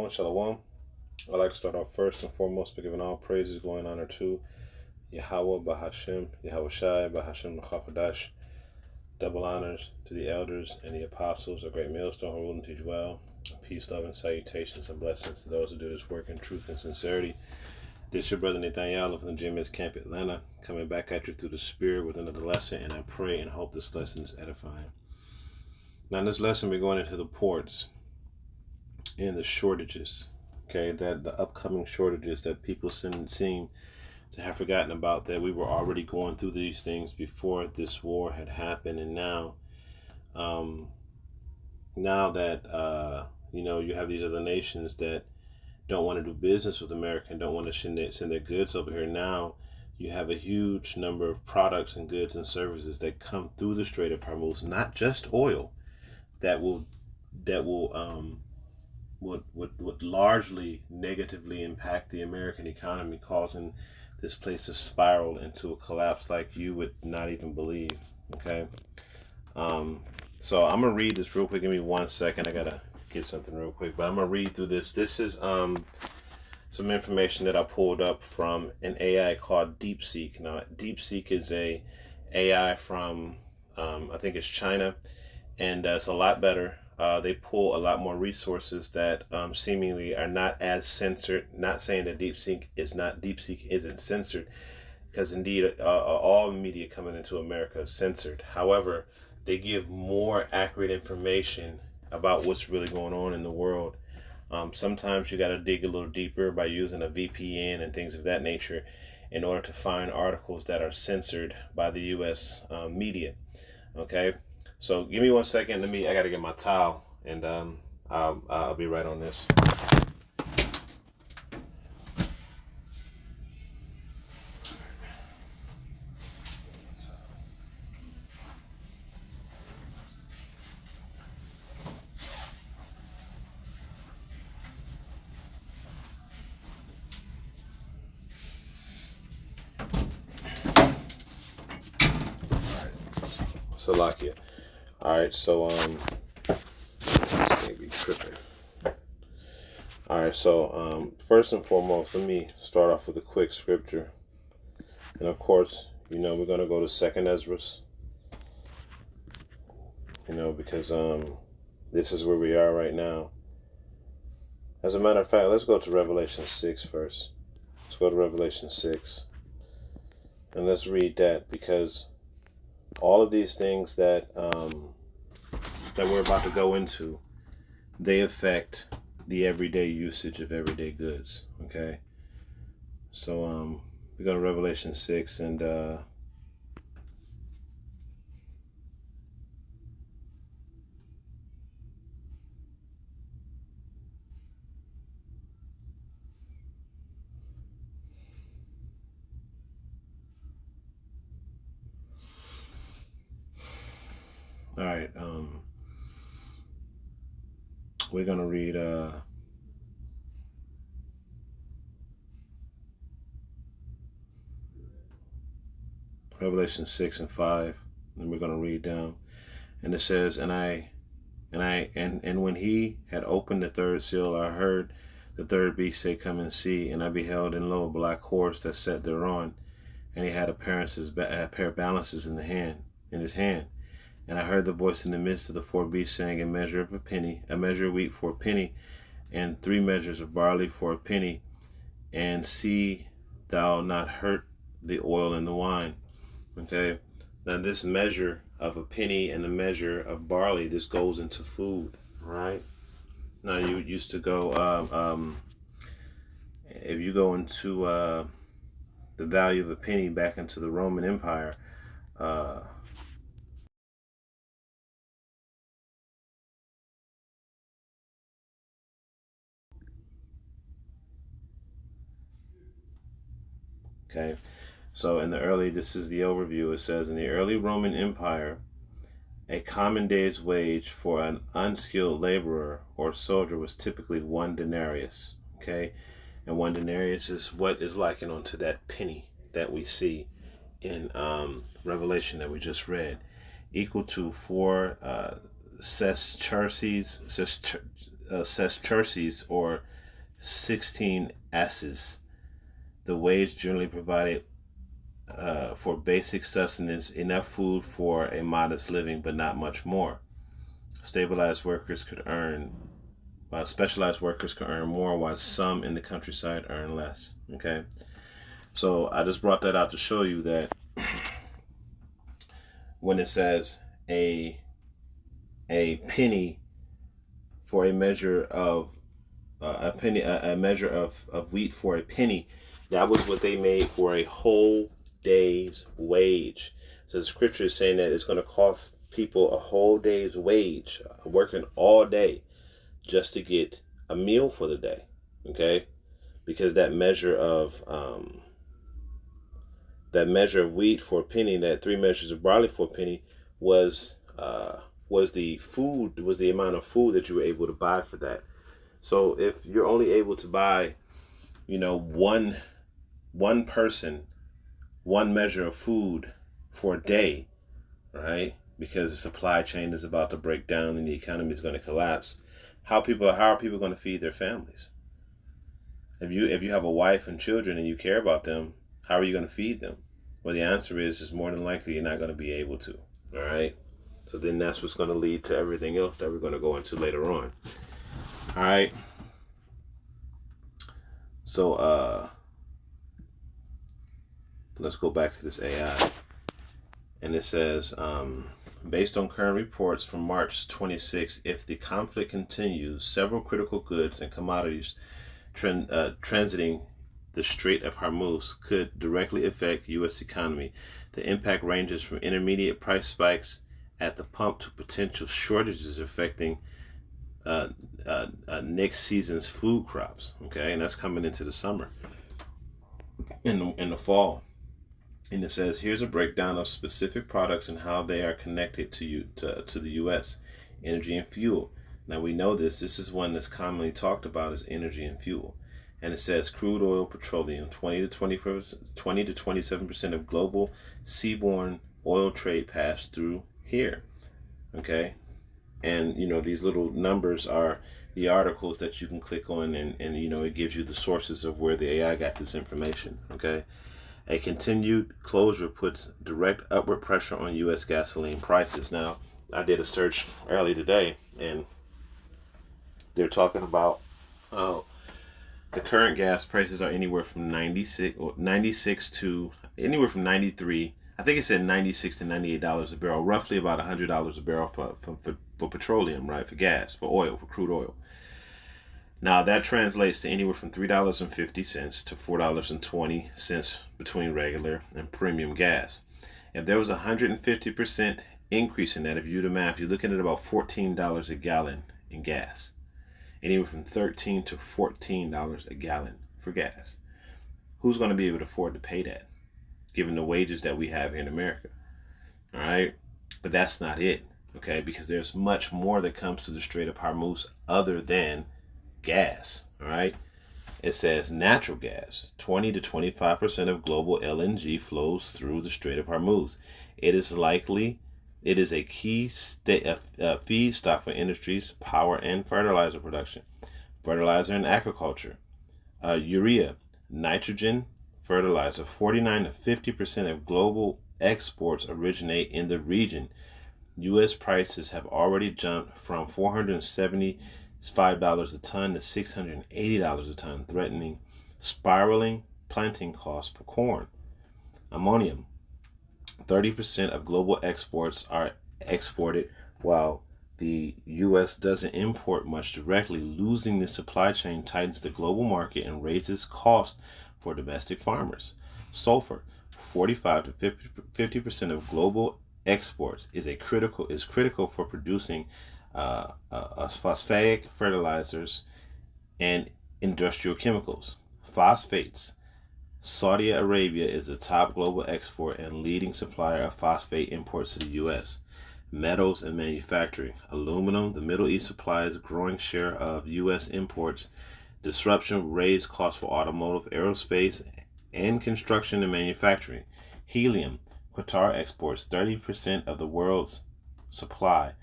Shalom. I'd like to start off first and foremost by giving all praises, glory, and honor to Yahweh Bahashem, Yahweh Shai, Bahashem Mechafadash. Double honors to the elders and the apostles, a great millstone who rule and teach well. Peace, love, and salutations and blessings to those who do this work in truth and sincerity. This your brother Nathaniel from the GMS Camp Atlanta, coming back at you through the Spirit with another lesson, and I pray and hope this lesson is edifying. Now in this lesson we're going into the ports and the shortages, okay, that the upcoming shortages that people seem to have forgotten about, that we were already going through these things before this war had happened. And now that you have these other nations that don't want to do business with America and don't want to send their goods over here, now you have a huge number of products and goods and services that come through the Strait of Hormuz, not just oil, that would largely negatively impact the American economy, causing this place to spiral into a collapse like you would not even believe. Okay, so I'm gonna read this real quick. Give me 1 second. I gotta get something real quick, but I'm gonna read through this. This is some information that I pulled up from an AI called DeepSeek. Now, DeepSeek is a AI from I think it's China, and it's a lot better. They pull a lot more resources that seemingly are not as censored. Not saying that DeepSeek isn't censored, because indeed all media coming into America is censored. However, they give more accurate information about what's really going on in the world. Sometimes you got to dig a little deeper by using a VPN and things of that nature in order to find articles that are censored by the U.S. Media. Okay. So give me 1 second. I gotta get my towel, and I'll be right on this. Salakia. All right, so maybe tripping. All right, so first and foremost, let me start off with a quick scripture, and of course, we're gonna go to Second Ezra, because this is where we are right now. As a matter of fact, let's go to Revelation 6 first. Let's go to Revelation 6, and let's read that, because all of these things that we're about to go into, they affect the everyday usage of everyday goods. Okay, so we go to Revelation 6, and all right, we're gonna read Revelation 6 and 5, and we're gonna read down, and it says, and when he had opened the third seal, I heard the third beast say, "Come and see." And I beheld, and lo, a black horse that sat thereon, and he had a pair of balances in his hand. And I heard the voice in the midst of the four beasts saying, a measure of wheat for a penny, and 3 measures of barley for a penny, and see thou not hurt the oil and the wine. Okay, now this measure of a penny and the measure of barley, this goes into food, right? Now you used to go, if you go into the value of a penny back into the Roman Empire, okay, so this is the overview. It says, in the early Roman Empire, a common day's wage for an unskilled laborer or soldier was typically 1 denarius. Okay, and 1 denarius is what is likened onto that penny that we see in Revelation that we just read, equal to 4 sesterces sesterces, or 16 asses, the wage generally provided for basic sustenance, enough food for a modest living, but not much more. Stabilized workers could earn, specialized workers could earn more, while some in the countryside earn less. Okay, so I just brought that out to show you that when it says a penny for a measure of a measure of wheat for a penny, that was what they made for a whole day's wage. So the scripture is saying that it's going to cost people a whole day's wage, working all day just to get a meal for the day. Okay, because that measure of wheat for a penny, that 3 measures of barley for a penny, was the amount of food that you were able to buy for that. So if you're only able to buy, one person, 1 measure of food for a day, right? Because the supply chain is about to break down and the economy is going to collapse. How are people going to feed their families? If you have a wife and children and you care about them, how are you going to feed them? Well, the answer is more than likely you're not going to be able to. All right. So then that's what's going to lead to everything else that we're going to go into later on. All right. So let's go back to this AI. And it says, based on current reports from March 26, if the conflict continues, several critical goods and commodities transiting the Strait of Hormuz could directly affect U.S. economy. The impact ranges from intermediate price spikes at the pump to potential shortages affecting next season's food crops. Okay, and that's coming into the summer, in the fall. And it says, here's a breakdown of specific products and how they are connected to the U.S. Energy and fuel. Now we know this is one that's commonly talked about as energy and fuel. And it says crude oil, petroleum, 20 to 27% of global seaborne oil trade passed through here. Okay, and these little numbers are the articles that you can click on, and it gives you the sources of where the AI got this information. Okay. A continued closure puts direct upward pressure on U.S. gasoline prices. Now, I did a search early today, and they're talking about the current gas prices are anywhere from 96 to anywhere from 93. I think it said $96 to $98 a barrel, roughly about $100 a barrel for petroleum, right? For gas, for oil, for crude oil. Now, that translates to anywhere from $3.50 to $4.20 between regular and premium gas. If there was a 150% increase in that, if you do the math, you're looking at about $14 a gallon in gas. Anywhere from $13 to $14 a gallon for gas. Who's going to be able to afford to pay that, given the wages that we have here in America? All right? But that's not it, okay? Because there's much more that comes to the Strait of Hormuz other than gas. All right, it says natural gas. 20 to 25% of global LNG flows through the Strait of Hormuz. It is a key feedstock for industries, power and fertilizer production, fertilizer and agriculture, urea, nitrogen, fertilizer. 49 to 50% of global exports originate in the region. U.S. prices have already jumped from $475 a ton to $680 a ton, threatening spiraling planting costs for corn. Ammonium. 30% of global exports are exported, while the U.S. doesn't import much directly. Losing the supply chain tightens the global market and raises costs for domestic farmers. Sulfur. 45 to 50% of global exports is critical for producing phosphatic fertilizers and industrial chemicals. Phosphates. Saudi Arabia is the top global export and leading supplier of phosphate imports to the U.S. Metals and manufacturing. Aluminum. The Middle East supplies a growing share of U.S. imports. Disruption raised costs for automotive, aerospace, and construction and manufacturing. Helium. Qatar exports 30% of the world's supply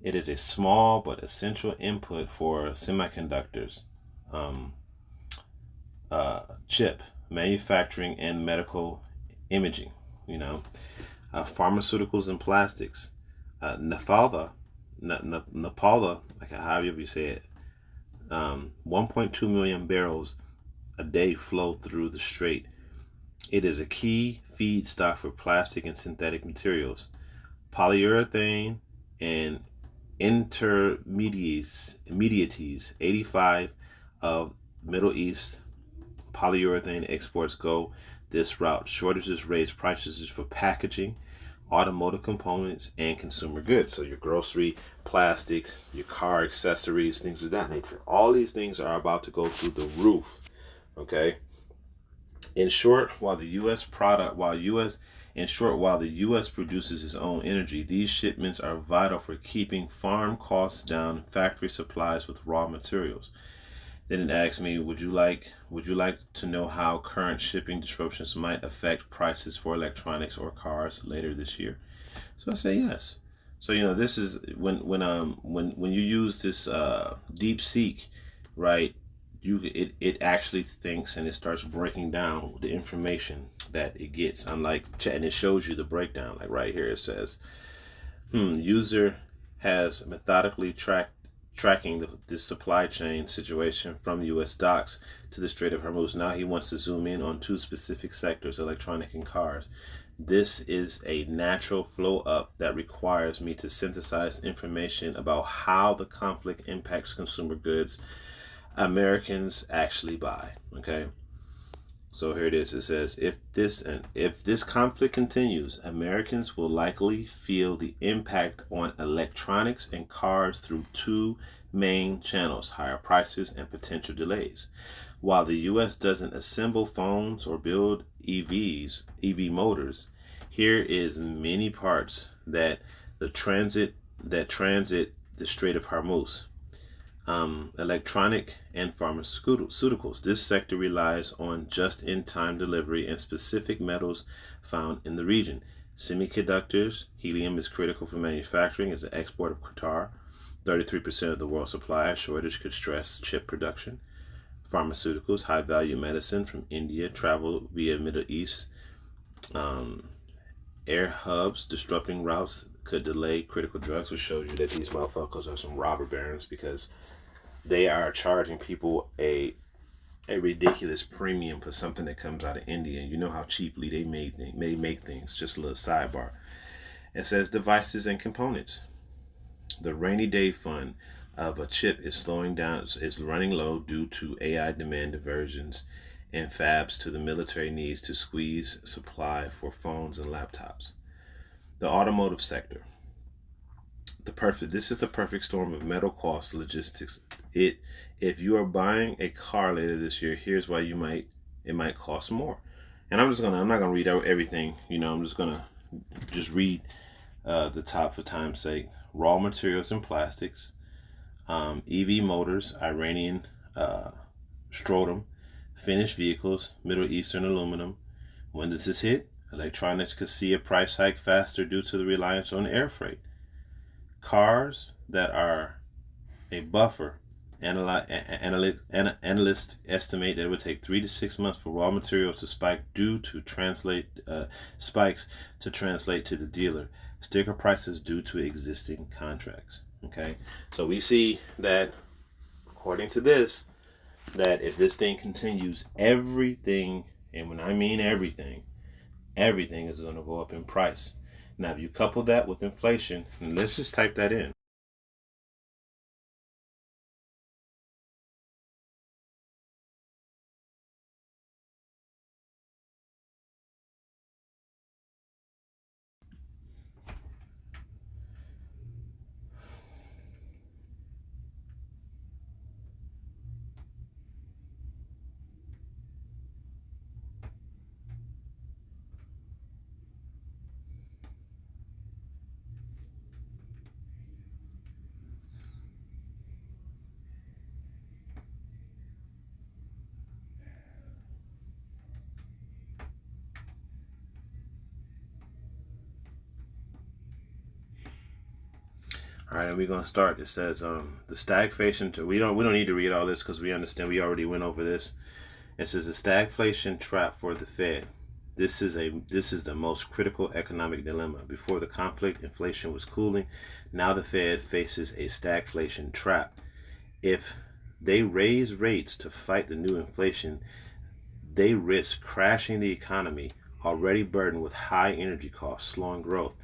It is a small but essential input for semiconductors, um, chip manufacturing, and medical imaging. You know, pharmaceuticals and plastics. Napalm, like however you say it, 1.2 million barrels a day flow through the strait. It is a key feedstock for plastic and synthetic materials. Polyurethane and intermediates. 85 of Middle East polyurethane exports go this route. Shortages raise prices for packaging, automotive components, and consumer goods. So your grocery, plastics, your car accessories, things of that nature. All these things are about to go through the roof. Okay. In short, while the U.S. produces its own energy, these shipments are vital for keeping farm costs down, factory supplies with raw materials. Then it asks me, would you like to know how current shipping disruptions might affect prices for electronics or cars later this year? So I say yes. So this is when you use this deep seek, right? It actually thinks and it starts breaking down the information that it gets. Unlike and it shows you the breakdown. Like right here, it says, user has methodically tracking this supply chain situation from U.S. docks to the Strait of Hormuz. Now he wants to zoom in on two specific sectors, electronic and cars. This is a natural flow up that requires me to synthesize information about how the conflict impacts consumer goods Americans actually buy. Okay. So here it is. It says, if this conflict continues, Americans will likely feel the impact on electronics and cars through two main channels: higher prices and potential delays. While the U.S. doesn't assemble phones or build EV motors, here is many parts that transit the Strait of Hormuz. Electronic and pharmaceuticals. This sector relies on just-in-time delivery and specific metals found in the region. Semiconductors, helium is critical for manufacturing, is an export of Qatar. 33% of the world's supply. A shortage could stress chip production. Pharmaceuticals, high-value medicine from India travel via Middle East. Air hubs disrupting routes could delay critical drugs, which shows you that these motherfuckers are some robber barons, because they are charging people a ridiculous premium for something that comes out of India. You know how cheaply they make things. Just a little sidebar. It says devices and components. The rainy day fund of a chip is slowing down. Is running low due to AI demand diversions and fabs to the military needs to squeeze supply for phones and laptops. The automotive sector. This is the perfect storm of metal cost logistics. If you are buying a car later this year, here's why it might cost more. And I'm not gonna read out everything. I'm just gonna read the top for time's sake. Raw materials and plastics, EV motors, Iranian strontium, finished vehicles, Middle Eastern aluminum. When does this hit? Electronics could see a price hike faster due to the reliance on air freight. Cars that are a buffer. Analysts estimate that it would take 3 to 6 months for raw materials to spike due to spikes to translate to the dealer. Sticker prices due to existing contracts. Okay, so we see that according to this, that if this thing continues, everything, and when I mean everything is going to go up in price. Now, if you couple that with inflation, and let's just type that in. All right, and we're gonna start. It says the stagflation. We don't need to read all this because we understand. We already went over this. It says the stagflation trap for the Fed. This is the most critical economic dilemma. Before the conflict, inflation was cooling. Now the Fed faces a stagflation trap. If they raise rates to fight the new inflation, they risk crashing the economy, already burdened with high energy costs, slowing growth.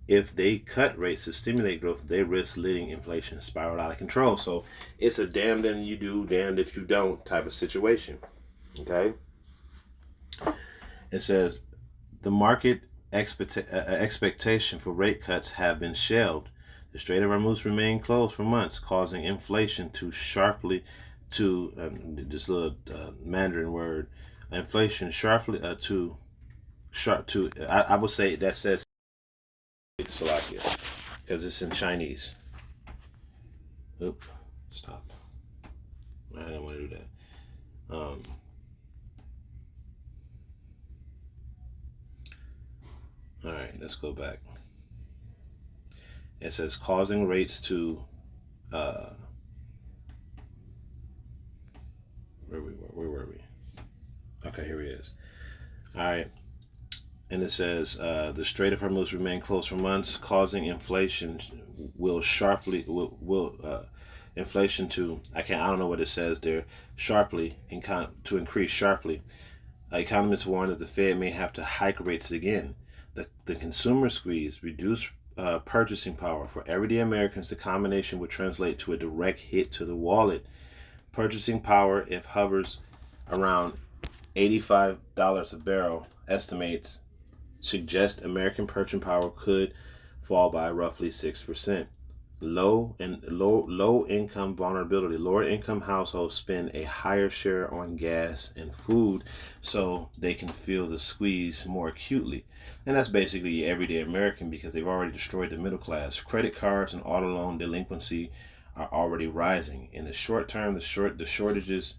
If they cut rates to stimulate growth, they risk letting inflation spiral out of control. So it's a damned if you do, damned if you don't type of situation. Okay. It says the market expectation for rate cuts have been shelved. The Strait of Hormuz remained closed for months, causing inflation to sharply this little Mandarin word, inflation sharply I would say that says Slovakia because it's in Chinese. Oop, stop. I don't want to do that. All right, let's go back. It says causing rates to where were we? Okay, here he is. All right. And it says the Strait of Hormuz remained closed for months, causing inflation inflation to I don't know what it says there to increase sharply. Economists warn that the Fed may have to hike rates again. The consumer squeeze, reduced purchasing power for everyday Americans. The combination would translate to a direct hit to the wallet. Purchasing power, if hovers around $85 a barrel, estimates suggest American purchasing power could fall by roughly 6%. Low income vulnerability. Lower income households spend a higher share on gas and food, so they can feel the squeeze more acutely. And that's basically everyday American because they've already destroyed the middle class. Credit cards and auto loan delinquency are already rising. In the short term, the shortages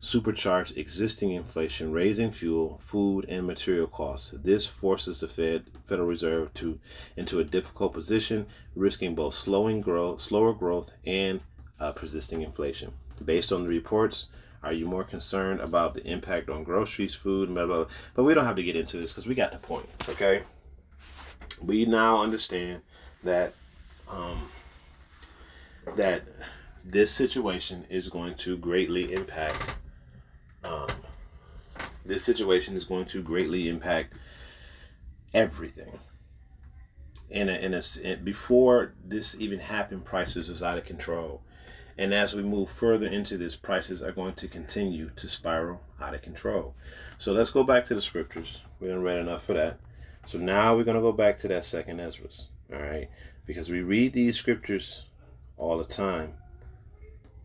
supercharge existing inflation, raising fuel, food, and material costs. This forces the Federal Reserve into a difficult position, risking both slower growth, and persisting inflation. Based on the reports, are you more concerned about the impact on groceries, food, blah, blah, blah? But we don't have to get into this because we got the point, okay? We now understand that that this situation is going to greatly impact everything. Before this even happened, prices was out of control. And as we move further into this, prices are going to continue to spiral out of control. So let's go back to the scriptures. We done read enough for that. So now we're going to go back to that second Ezra. All right. Because we read these scriptures all the time.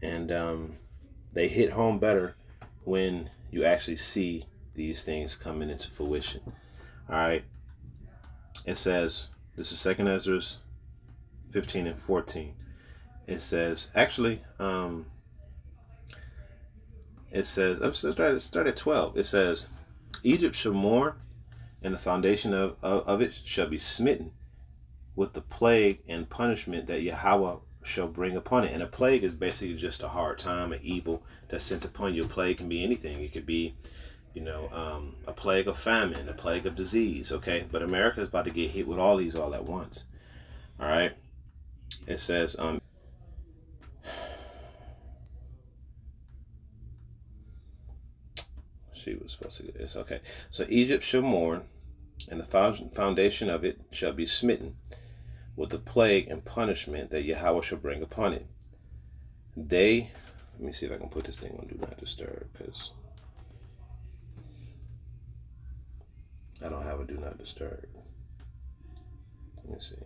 And they hit home better when you actually see these things coming into fruition. All right. It says, this is 2 Ezra 15 and 14. It says, actually, it says, let's start at 12. It says, Egypt shall mourn, and the foundation of it shall be smitten with the plague and punishment that Yahweh shall bring upon it. And a plague is basically just a hard time, an evil that's sent upon you. A plague can be anything. It could be, a plague of famine, a plague of disease, okay? But America is about to get hit with all these all at once, all right? It says, she was supposed to get this, okay. So Egypt shall mourn, and the foundation of it shall be smitten with the plague and punishment that Yahweh shall bring upon it. Let me see if I can put this thing on Do Not Disturb, because I don't have a Do Not Disturb. Let me see.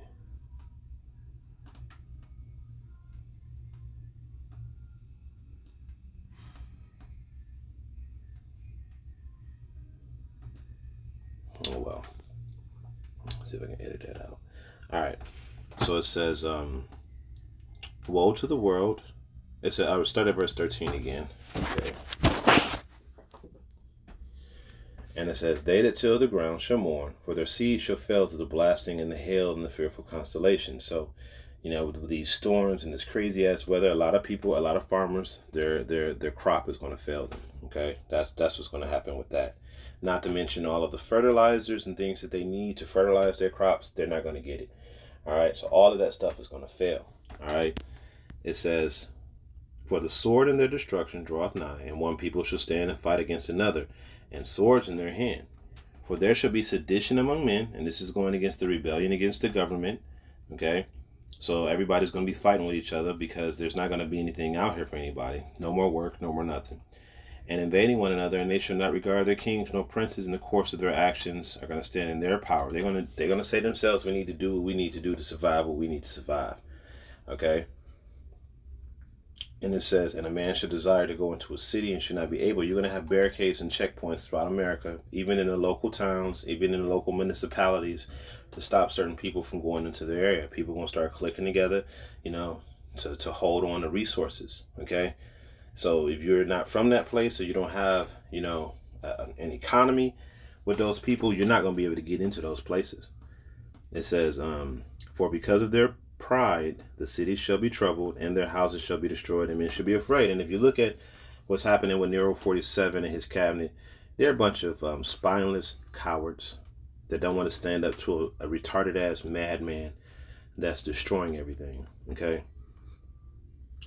Oh well. Let's see if I can edit that out. All right. So it says, woe to the world. It said, I will start at verse 13 again. Okay. And it says, they that till the ground shall mourn, for their seed shall fail through the blasting and the hail and the fearful constellation. So, with these storms and this crazy ass weather, a lot of people, a lot of farmers, their crop is going to fail them. Okay, that's what's going to happen with that. Not to mention all of the fertilizers and things that they need to fertilize their crops, they're not going to get it. All right, so all of that stuff is going to fail. All right, it says, for the sword in their destruction draweth nigh, and one people shall stand and fight against another, and swords in their hand. For there shall be sedition among men, and this is going against the rebellion against the government. Okay, so everybody's going to be fighting with each other because there's not going to be anything out here for anybody. No more work, no more nothing. And invading one another, and they shall not regard their kings nor princes, in the course of their actions are going to stand in their power. They're going to say to themselves, we need to do what we need to do to survive what we need to survive. Okay. And it says, and a man should desire to go into a city and should not be able. You're going to have barricades and checkpoints throughout America, even in the local towns, even in the local municipalities, to stop certain people from going into their area. People are going to start clicking together, to hold on to resources. Okay. So if you're not from that place, or you don't have, an economy with those people, you're not going to be able to get into those places. It says, for because of their pride, the cities shall be troubled, and their houses shall be destroyed, and men shall be afraid. And if you look at what's happening with Nero 47 and his cabinet, they're a bunch of spineless cowards that don't want to stand up to a retarded ass madman that's destroying everything. Okay.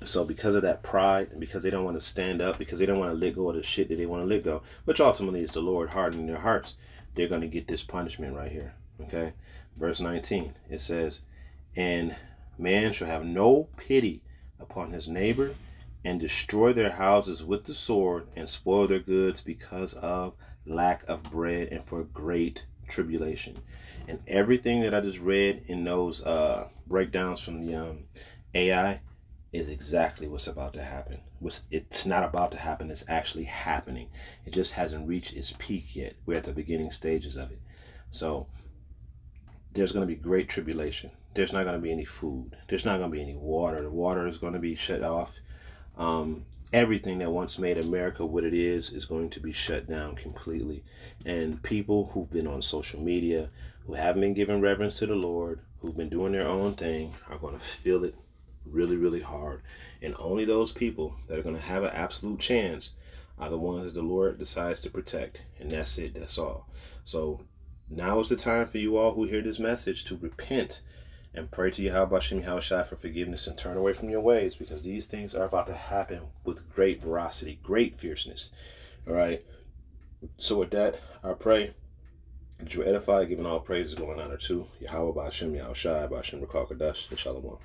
So because of that pride, and because they don't want to stand up, because they don't want to let go of the shit that they want to let go, which ultimately is the Lord hardening their hearts, they're going to get this punishment right here. Okay. Verse 19, it says, and man shall have no pity upon his neighbor, and destroy their houses with the sword, and spoil their goods because of lack of bread, and for great tribulation. And everything that I just read in those breakdowns from the AI is exactly what's about to happen. It's not about to happen, it's actually happening. It just hasn't reached its peak yet. We're at the beginning stages of it. So there's going to be great tribulation. There's not going to be any food. There's not going to be any water. The water is going to be shut off. Everything that once made America what it is going to be shut down completely. And people who've been on social media, who haven't been giving reverence to the Lord, who've been doing their own thing, are going to feel it really, really hard. And only those people that are going to have an absolute chance are the ones that the Lord decides to protect. And that's it. That's all. So now is the time for you all who hear this message to repent and pray to Yahweh Shem Yahushua for forgiveness and turn away from your ways, because these things are about to happen with great veracity, great fierceness. All right. So with that, I pray that you edify, giving all praises going on to Yahweh Shem Yahushua, Shem Rakakadash, and Shalom.